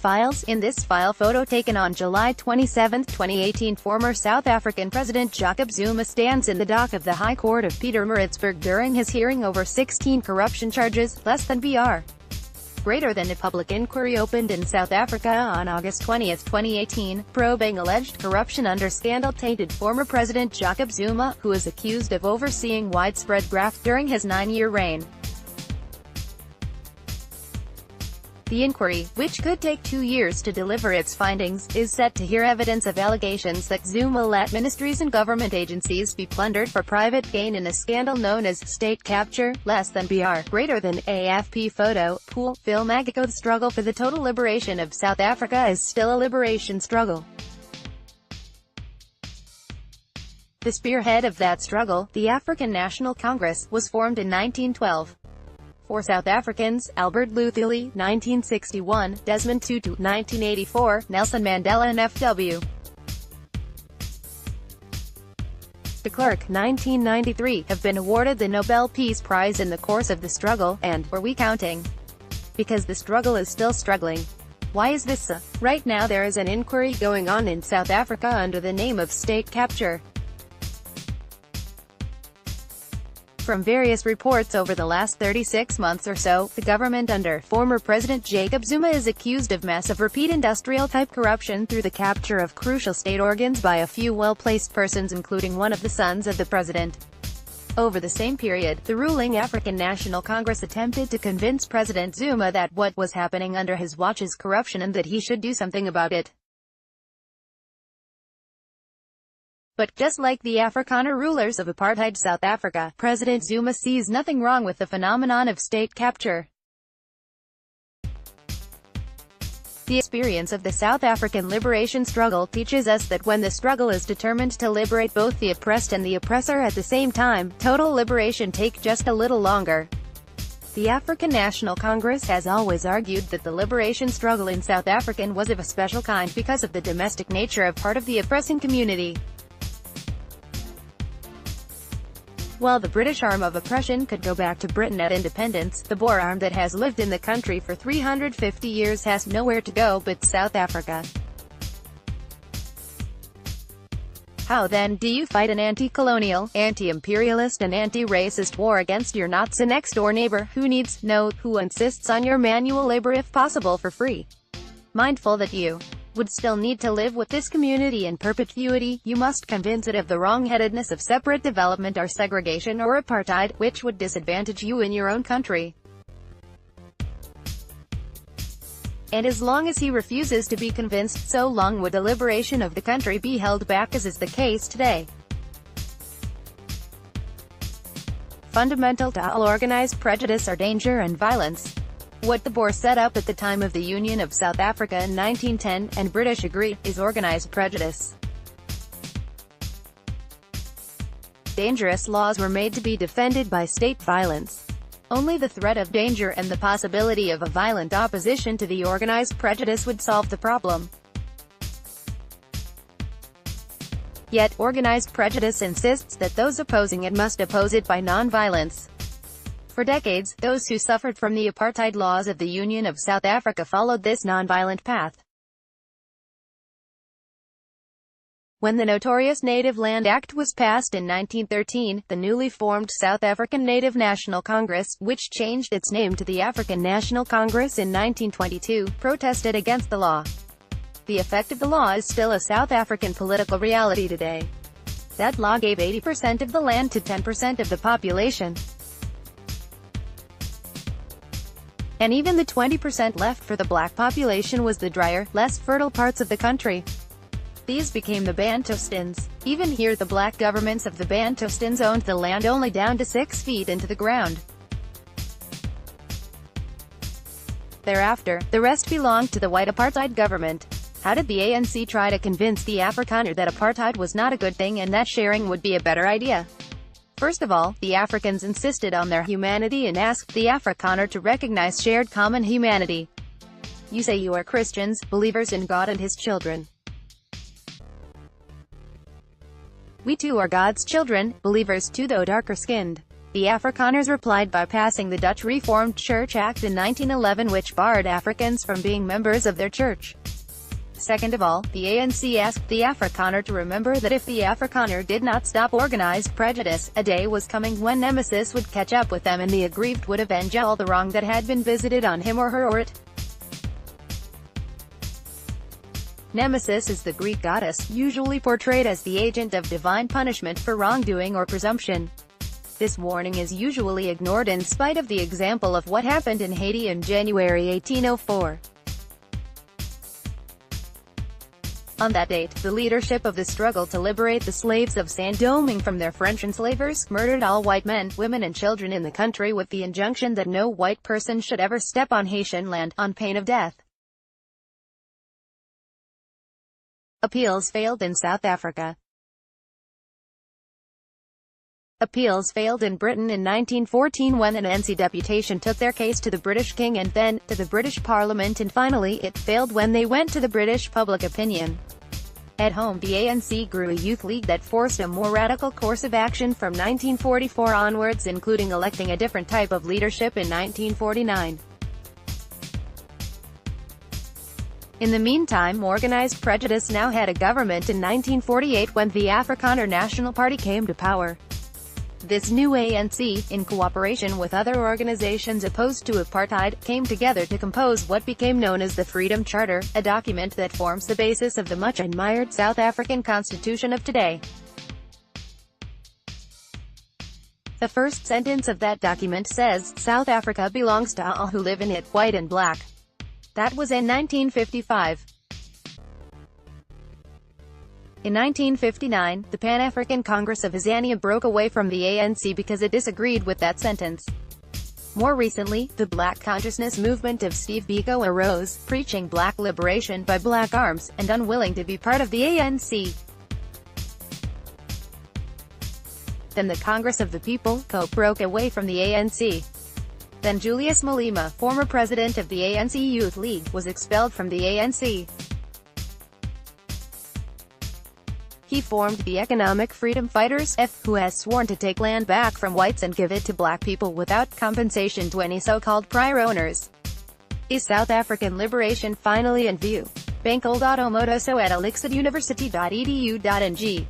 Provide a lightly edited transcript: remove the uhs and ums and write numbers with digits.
files. In this file photo taken on July 27, 2018, former South African President Jacob Zuma stands in the dock of the High Court of Pietermaritzburg during his hearing over 16 corruption charges, less than BR. Greater than a public inquiry opened in South Africa on August 20, 2018, probing alleged corruption under scandal-tainted former President Jacob Zuma, who is accused of overseeing widespread graft during his 9-year reign. The inquiry, which could take 2 years to deliver its findings, is set to hear evidence of allegations that Zuma let ministries and government agencies be plundered for private gain in a scandal known as state capture, less than BR. Greater than AFP photo, pool, film. The struggle for the total liberation of South Africa is still a liberation struggle. The spearhead of that struggle, the African National Congress, was formed in 1912. 4 South Africans: Albert Luthuli, 1961, Desmond Tutu, 1984, Nelson Mandela and F.W. de Klerk, 1993, have been awarded the Nobel Peace Prize in the course of the struggle, and, were we counting? Because the struggle is still struggling. Why is this so? Right now there is an inquiry going on in South Africa under the name of state capture. From various reports over the last 36 months or so, the government under former President Jacob Zuma is accused of massive repeat industrial-type corruption through the capture of crucial state organs by a few well-placed persons, including one of the sons of the president. Over the same period, the ruling African National Congress attempted to convince President Zuma that what was happening under his watch is corruption and that he should do something about it. But, just like the Afrikaner rulers of apartheid South Africa, President Zuma sees nothing wrong with the phenomenon of state capture. The experience of the South African liberation struggle teaches us that when the struggle is determined to liberate both the oppressed and the oppressor at the same time, total liberation takes just a little longer. The African National Congress has always argued that the liberation struggle in South Africa was of a special kind because of the domestic nature of part of the oppressing community. While the British arm of oppression could go back to Britain at independence, the Boer arm that has lived in the country for 350 years has nowhere to go but South Africa. How then do you fight an anti-colonial, anti-imperialist and anti-racist war against your Nazi next-door neighbor, who needs, no, who insists on your manual labor if possible for free? Mindful that you would still need to live with this community in perpetuity, you must convince it of the wrong-headedness of separate development or segregation or apartheid, which would disadvantage you in your own country. And as long as he refuses to be convinced, so long would the liberation of the country be held back, as is the case today. Fundamental to all organized prejudice are danger and violence. What the Boer set up at the time of the Union of South Africa in 1910, and British agree, is organized prejudice. Dangerous laws were made to be defended by state violence. Only the threat of danger and the possibility of a violent opposition to the organized prejudice would solve the problem. Yet, organized prejudice insists that those opposing it must oppose it by non-violence. For decades, those who suffered from the apartheid laws of the Union of South Africa followed this non-violent path. When the notorious Native Land Act was passed in 1913, the newly formed South African Native National Congress, which changed its name to the African National Congress in 1922, protested against the law. The effect of the law is still a South African political reality today. That law gave 80% of the land to 10% of the population. And even the 20% left for the black population was the drier, less fertile parts of the country. These became the Bantustans. Even here the black governments of the Bantustans owned the land only down to 6 feet into the ground. Thereafter, the rest belonged to the white apartheid government. How did the ANC try to convince the Afrikaner that apartheid was not a good thing and that sharing would be a better idea? First of all, the Africans insisted on their humanity and asked the Afrikaner to recognize shared common humanity. You say you are Christians, believers in God and His children. We too are God's children, believers too, though darker-skinned. The Afrikaners replied by passing the Dutch Reformed Church Act in 1911, which barred Africans from being members of their church. Second of all, the ANC asked the Afrikaner to remember that if the Afrikaner did not stop organized prejudice, a day was coming when Nemesis would catch up with them and the aggrieved would avenge all the wrong that had been visited on him or her or it. Nemesis is the Greek goddess, usually portrayed as the agent of divine punishment for wrongdoing or presumption. This warning is usually ignored in spite of the example of what happened in Haiti in January 1804. On that date, the leadership of the struggle to liberate the slaves of Saint-Domingue from their French enslavers, murdered all white men, women and children in the country with the injunction that no white person should ever step on Haitian land, on pain of death. Appeals failed in South Africa. Appeals failed in Britain in 1914 when an ANC deputation took their case to the British King and then, to the British Parliament, and finally it failed when they went to the British public opinion. At home, the ANC grew a youth league that forced a more radical course of action from 1944 onwards, including electing a different type of leadership in 1949. In the meantime, organized prejudice now had a government in 1948 when the Afrikaner National Party came to power. This new ANC, in cooperation with other organizations opposed to apartheid, came together to compose what became known as the Freedom Charter, a document that forms the basis of the much-admired South African Constitution of today. The first sentence of that document says, "South Africa belongs to all who live in it, white and black." That was in 1955. In 1959, the Pan-African Congress of Azania broke away from the ANC because it disagreed with that sentence. More recently, the Black Consciousness movement of Steve Biko arose, preaching black liberation by black arms, and unwilling to be part of the ANC. Then the Congress of the People, COPE, broke away from the ANC. Then Julius Malema, former president of the ANC Youth League, was expelled from the ANC. He formed the Economic Freedom Fighters, who has sworn to take land back from whites and give it to black people without compensation to any so-called prior owners. Is South African liberation finally in view? Bank Old Automotoso at elixiruniversity.edu.ng